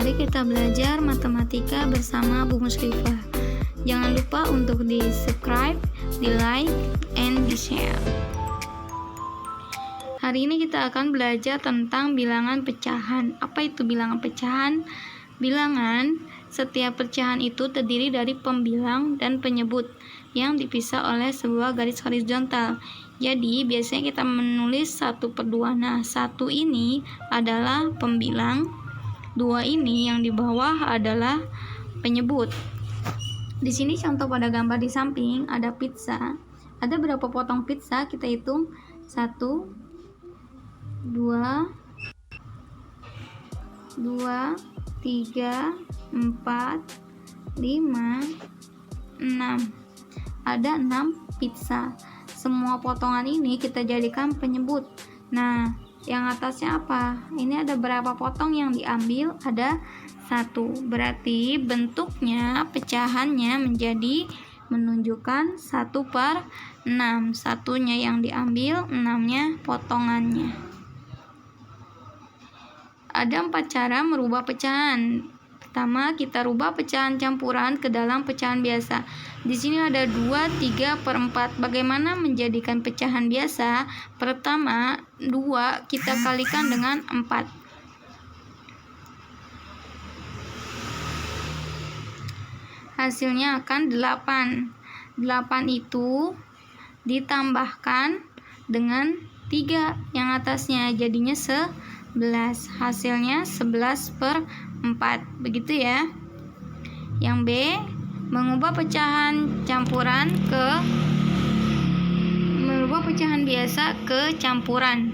Mari kita belajar matematika bersama Bu Muslifa. Jangan lupa untuk di subscribe, di like, and di share. Hari ini kita akan belajar tentang bilangan pecahan. Apa itu bilangan pecahan? Bilangan, setiap pecahan itu terdiri dari pembilang dan penyebut yang dipisah oleh sebuah garis horizontal. Jadi biasanya kita menulis 1/2. Nah, 1 ini adalah pembilang, 2 ini yang di bawah adalah penyebut. Di sini contoh pada gambar di samping ada pizza. Ada berapa potong pizza? Kita hitung 1, 2, 3, 4, 5, 6. Ada 6 pizza. Semua potongan ini kita jadikan penyebut. Nah, yang atasnya apa? Ini ada berapa potong yang diambil? Ada 1. Berarti bentuknya pecahannya menjadi menunjukkan 1/6. Satunya yang diambil, 6-nya potongannya. Ada 4 cara merubah pecahan. Pertama, kita rubah pecahan campuran ke dalam pecahan biasa. Di sini ada 2, 3/4. Bagaimana menjadikan pecahan biasa? Pertama, 2 kita kalikan dengan 4. Hasilnya akan 8. 8 itu ditambahkan dengan 3 yang atasnya, jadinya 11. Hasilnya 11/4. Begitu ya. Yang B, mengubah pecahan biasa ke campuran.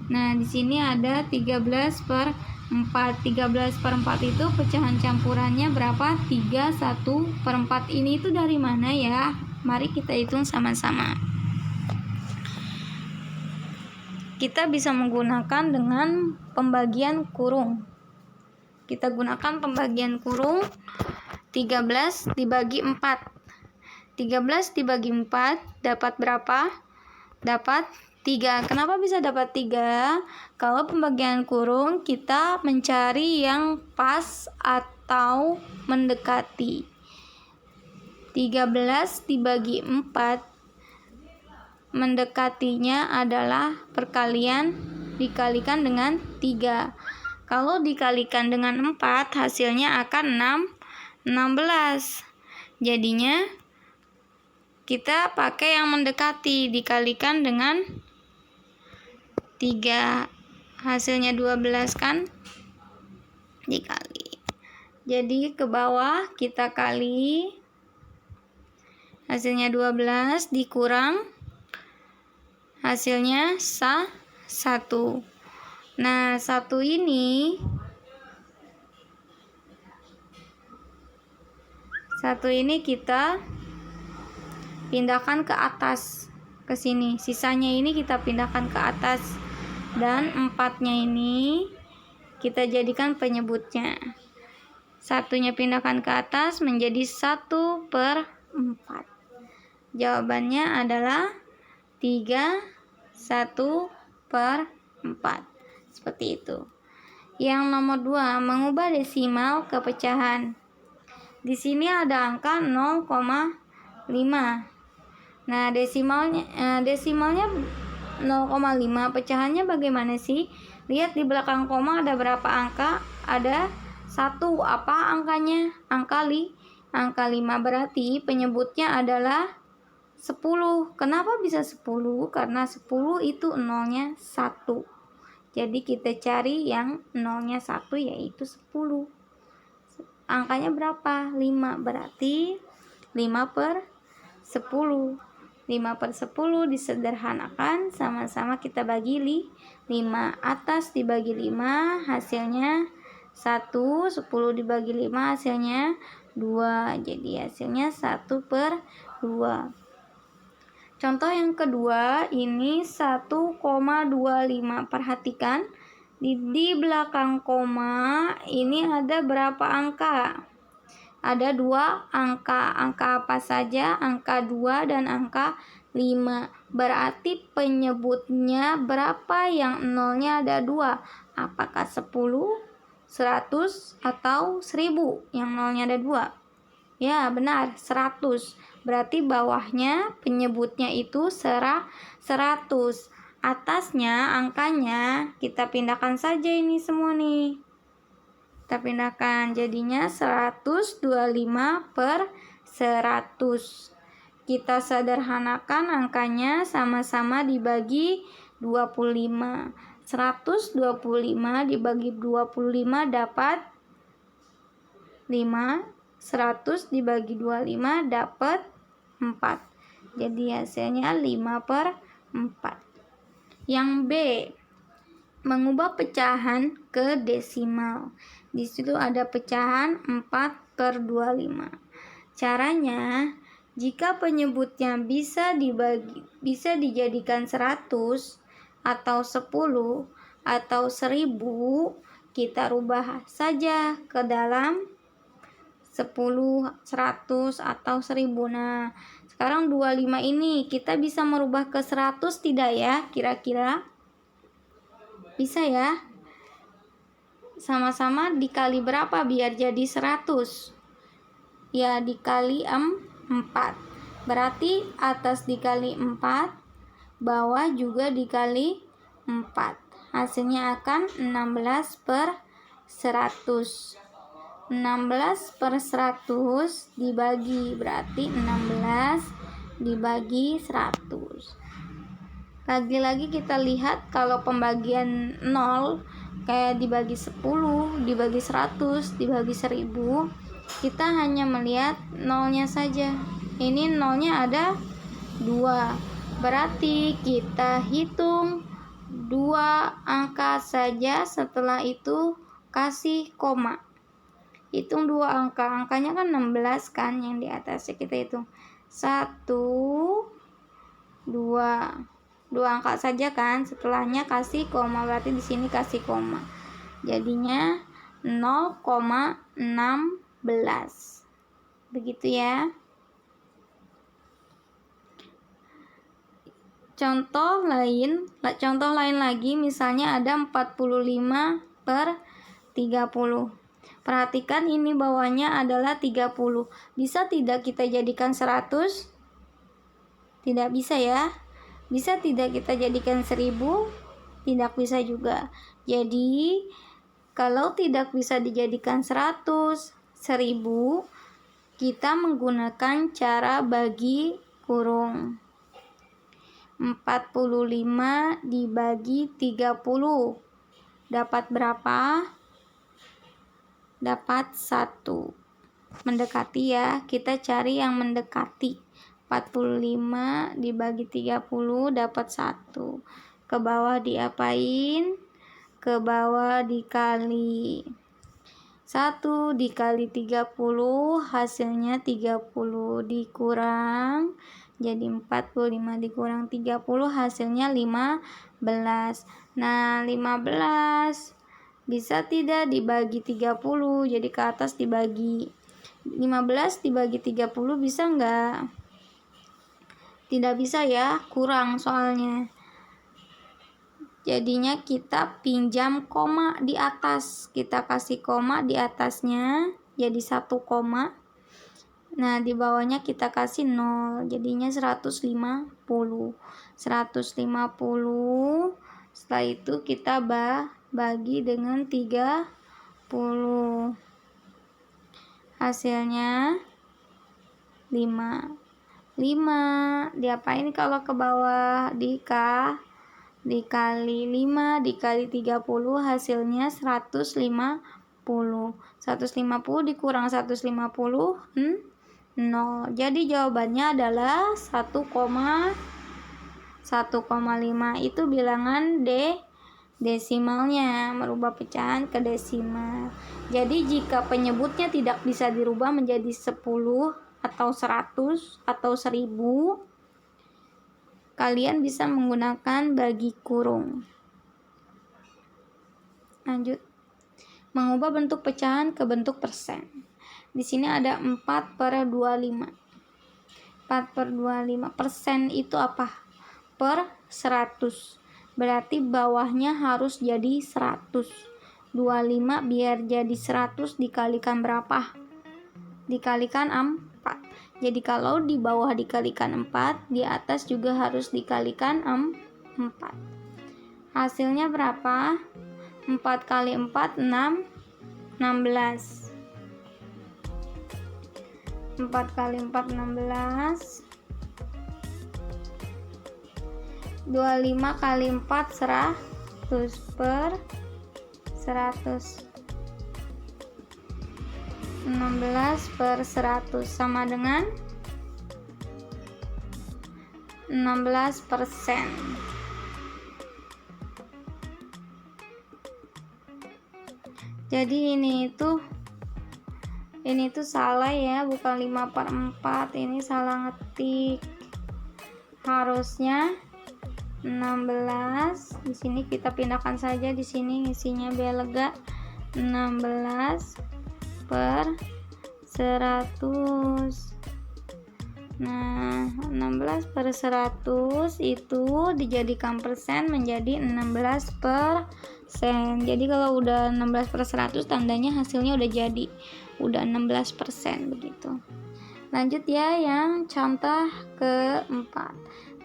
Nah, di sini ada 13/4. 13/4 itu pecahan campurannya berapa? 3, 1/4. Ini itu dari mana ya? Mari kita hitung sama-sama. Kita bisa menggunakan dengan pembagian kurung. Kita gunakan pembagian kurung. 13 dibagi 4. 13 dibagi 4 dapat berapa? Dapat 3. Kenapa bisa dapat 3? Kalau pembagian kurung kita mencari yang pas atau mendekati. 13 dibagi 4 mendekatinya adalah perkalian dikalikan dengan 3. Kalau dikalikan dengan 4 hasilnya akan 16. Jadinya kita pakai yang mendekati, dikalikan dengan 3. Hasilnya 12 kan? Dikali. Jadi ke bawah kita kali. Hasilnya 12 dikurang. Hasilnya 1. Nah, 1 ini kita pindahkan ke atas, ke sini. Sisanya ini kita pindahkan ke atas. Dan 4-nya ini kita jadikan penyebutnya. 1-nya pindahkan ke atas menjadi 1/4. Jawabannya adalah 3, 1/4. Seperti itu. Yang nomor 2, mengubah desimal ke pecahan. Di sini ada angka 0,5. Nah, desimalnya 0,5. Pecahannya bagaimana sih? Lihat di belakang koma ada berapa angka? Ada 1. Apa angkanya? Angka 5. Berarti penyebutnya adalah 10. Kenapa bisa 10? Karena 10 itu nolnya 1. Jadi kita cari yang nolnya 1 yaitu 10. Angkanya berapa? 5. Berarti 5/10. 5/10 disederhanakan, sama-sama kita bagi 5. Atas dibagi 5 hasilnya 1. 10 dibagi 5 hasilnya 2. Jadi hasilnya 1/2. Contoh yang kedua, ini 1,25. Perhatikan, di belakang koma ini ada berapa angka? Ada 2 angka. Angka apa saja? Angka 2 dan angka 5. Berarti penyebutnya berapa yang nolnya ada 2? Apakah 10? 100 atau 1000? Yang nolnya ada 2. Ya, benar, 100. Berarti bawahnya penyebutnya itu 100. Atasnya angkanya kita pindahkan saja ini semua nih. Kita pindahkan jadinya 125 per 100. Kita sederhanakan angkanya, sama-sama dibagi 25. 125 dibagi 25 dapat 5. 100 dibagi 25 dapat 4. Jadi hasilnya 5 per 4. Yang B, mengubah pecahan ke desimal. Di situ ada pecahan 4 per 25. Caranya, jika penyebutnya bisa dijadikan 100 atau 10 atau 1000, kita rubah saja ke dalam 10, 100 atau 1000. Nah, sekarang 25 ini kita bisa merubah ke 100 tidak ya? Kira-kira bisa ya? Sama-sama dikali berapa biar jadi 100? Ya, dikali 4. Berarti atas dikali 4, bawah juga dikali 4. Hasilnya akan 16 per 100. 16 per 100 dibagi, berarti 16 dibagi 100. Lagi-lagi kita lihat kalau pembagian 0 kayak dibagi 10, dibagi 100, dibagi 1000, kita hanya melihat nolnya saja. Ini nolnya ada 2. Berarti kita hitung 2 angka saja, setelah itu kasih koma. Hitung 2 angka. Angkanya kan 16 kan yang di atasnya, kita hitung 1, 2. 2 angka saja kan, setelahnya kasih koma, berarti di sini kasih koma. Jadinya 0,16. Begitu ya. Contoh lain lagi, misalnya ada 45 per 30. Perhatikan ini bawahnya adalah 30. Bisa tidak kita jadikan 100? Tidak bisa ya. Bisa tidak kita jadikan 1000? Tidak bisa juga. Jadi, kalau tidak bisa dijadikan 100, 1000, kita menggunakan cara bagi kurung. 45 dibagi 30. Dapat berapa? Dapat 1. Mendekati ya, kita cari yang mendekati. 45 dibagi 30 dapat 1. Ke bawah diapain? Ke bawah dikali. 1 dikali 30 hasilnya 30, dikurang jadi 45 dikurang 30 hasilnya 15. Nah, 15 bisa tidak dibagi 30, jadi ke atas dibagi. 15 dibagi 30 bisa enggak? Tidak bisa ya, kurang soalnya. Jadinya kita pinjam koma di atas. Kita kasih koma di atasnya, jadi 1 koma. Nah, di bawahnya kita kasih 0, jadinya 150. 150. Setelah itu kita bagi dengan 30. Hasilnya 5. Diapain kalau ke bawah? Dikali 5 dikali 30 hasilnya 150. 150 dikurang 150 0. Jadi jawabannya adalah 1,5. Itu bilangan desimalnya, merubah pecahan ke desimal. Jadi jika penyebutnya tidak bisa dirubah menjadi 10 atau 100 atau 1000, kalian bisa menggunakan bagi kurung. Lanjut. Mengubah bentuk pecahan ke bentuk persen. Di sini ada 4 per 25. 4 per 25. Persen itu apa? Per 100. Berarti bawahnya harus jadi 100. 25 biar jadi 100 dikalikan berapa? Dikalikan 4. Jadi kalau di bawah dikalikan 4, di atas juga harus dikalikan 4. Hasilnya berapa? 4 kali 4 16. 4 kali 4 16. 25 kali 4 100 per 100. 16 per 100 sama dengan 16%. Jadi ini tuh salah ya, bukan 5 per 4, ini salah ngetik. Harusnya 16. Di sini kita pindahkan saja, di sini isinya biar lega. 16 per 100. Nah, 16 per 100 itu dijadikan persen menjadi 16%. Jadi kalau udah 16 per 100 tandanya hasilnya udah jadi, udah 16% begitu. Lanjut ya yang contoh keempat.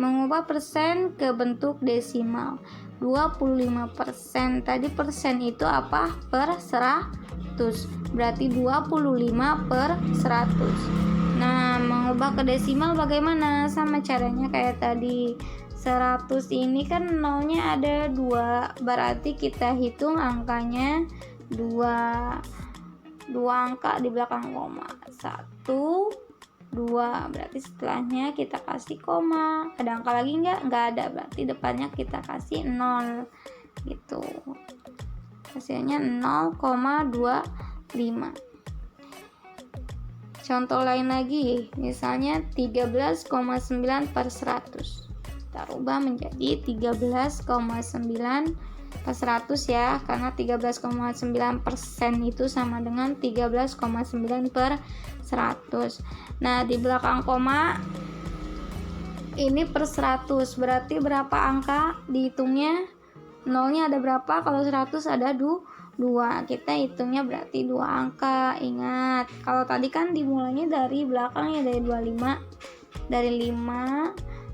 Mengubah persen ke bentuk desimal. 25%. Tadi persen itu apa? Per 100. Berarti 25 per 100. Nah, mengubah ke desimal bagaimana? Sama caranya kayak tadi. 100 ini kan nolnya ada 2. Berarti kita hitung angkanya 2. 2 angka di belakang koma. 1, 2. Berarti setelahnya kita kasih koma. Ada angka lagi nggak ada. Berarti depannya kita kasih 0 gitu. Hasilnya 0,25. Contoh lain lagi, misalnya 13,9 per 100. Kita rubah menjadi 13,9 per 100 ya, karena 13,9% itu sama dengan 13,9 per 100. Nah, di belakang koma ini per 100, berarti berapa angka dihitungnya? Nolnya ada berapa? Kalau 100 ada 2. Kita hitungnya berarti 2 angka. Ingat, kalau tadi kan dimulainya dari belakang ya, dari 25, dari 5,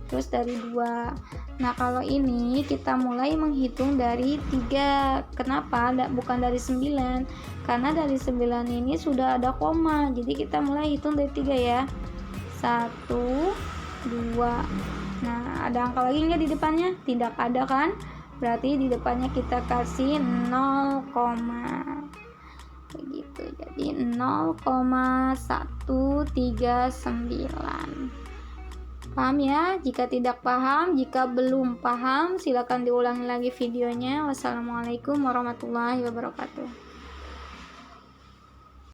terus dari 2. Nah, kalau ini kita mulai menghitung dari 3. Kenapa? Bukan dari 9. Karena dari 9 ini sudah ada koma. Jadi kita mulai hitung dari 3 ya. 1, 2. Nah, ada angka lagi nggak di depannya? Tidak ada kan? Berarti di depannya kita kasih 0, begitu. Jadi 0,139. Paham ya? Jika tidak paham, jika belum paham, silakan diulangi lagi videonya. Wassalamualaikum warahmatullahi wabarakatuh.